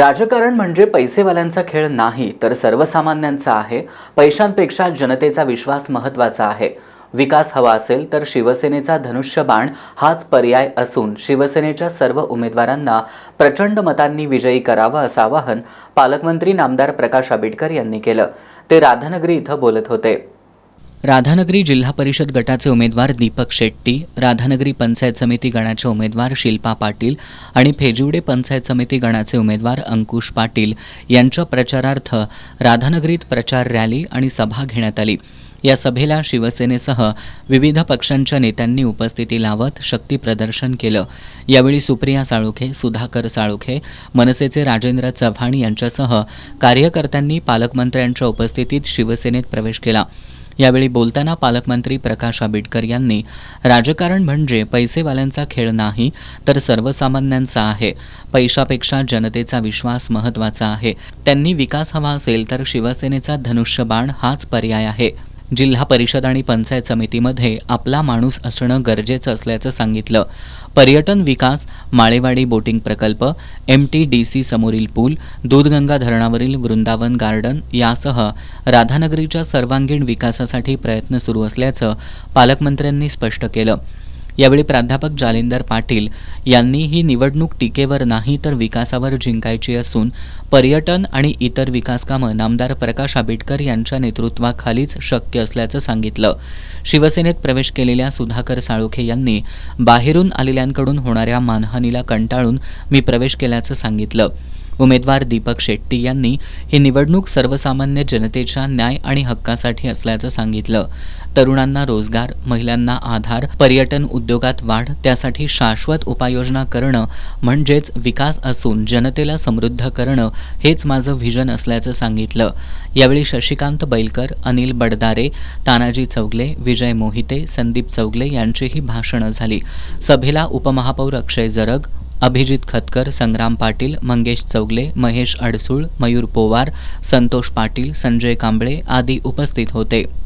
राजकारण म्हणजे पैसेवाल्यांचा खेळ नाही तर सर्वसामान्यांचा आहे. पैशांपेक्षा जनतेचा विश्वास महत्त्वाचा आहे. विकास हवा असेल तर शिवसेनेचा धनुष्यबाण हाच पर्याय असून शिवसेनेच्या सर्व उमेदवारांना प्रचंड मतांनी विजयी करावं असं आवाहन पालकमंत्री नामदार प्रकाश आंबेडकर यांनी केलं. ते राधानगरी इथं बोलत होते. राधानगरी जिल्हा परिषद गटाचे उमेदवार दीपक शेट्टी, राधानगरी पंचायत समिती गणाचे उमेदवार शिल्पा पाटील आणि फेजिवडे पंचायत समिती गणाचे उमेदवार अंकुश पाटील यांच्या प्रचारार्थ राधानगरीत प्रचार रॅली आणि सभा घेण्यात आली. या सभेला शिवसेनेसह विविध पक्षांच्या नेत्यांनी उपस्थिती लावत शक्ती प्रदर्शन केलं. यावेळी सुप्रिया साळुखे, सुधाकर साळुखे, मनसेचे राजेंद्र चव्हाण यांच्यासह कार्यकर्त्यांनी पालकमंत्र्यांच्या उपस्थितीत शिवसेनेत प्रवेश केला. यावेळी बोलताना पालकमंत्री प्रकाश आंबेडकर यांनी राजकारण म्हणजे पैसेवाल्यांचा खेळ नाही तर सर्वसामान्यांचा आहे. पैशापेक्षा जनतेचा विश्वास महत्त्वाचा आहे. त्यांनी विकास हवा असेल तर शिवसेनेचा धनुष्यबाण हाच पर्याय आहे. जिल्हा परिषद आणि पंचायत समितीमध्ये आपला माणूस असणं गरजेचं असल्याचं सांगितलं. पर्यटन विकास, माळेवाडी बोटिंग प्रकल्प, MTDC समोरील पूल, दूधगंगा धरणावरील वृंदावन गार्डन यासह राधानगरीच्या सर्वांगीण विकासासाठी प्रयत्न सुरू असल्याचं पालकमंत्र्यांनी स्पष्ट केलं. यावेळी प्राध्यापक जालिंदर पाटील यांनी ही निवडणूक टीकेवर नाही तर विकासावर जिंकायची असून पर्यटन आणि इतर विकासकामं नामदार प्रकाश आंबेडकर यांच्या नेतृत्वाखालीच शक्य असल्याचं सांगितलं. शिवसेनेत प्रवेश केलेल्या सुधाकर साळुखे यांनी बाहेरून आलेल्यांकडून होणाऱ्या मानहानीला कंटाळून मी प्रवेश केल्याचं सांगितलं. उमेदवार दीपक शेट्टी यांनी ही निवडणूक सर्वसामान्य जनतेच्या न्याय आणि हक्कासाठी असल्याचं सांगितलं. तरुणांना रोजगार, महिलांना आधार, पर्यटन उद्योगात वाढ, त्यासाठी शाश्वत उपाययोजना करणं म्हणजेच विकास असून जनतेला समृद्ध करणं हेच माझं व्हिजन असल्याचं सांगितलं. यावेळी शशिकांत बैलकर, अनिल बडदारे, तानाजी चौगले, विजय मोहिते, संदीप चौगले यांचीही भाषणं झाली. सभेला उपमहापौर अक्षय जरग, अभिजित खतकर, संग्राम पाटील, मंगेश चौगले, महेश अडसूळ, मयूर पोवार, संतोष पाटील, संजय कांबळे आदी उपस्थित होते.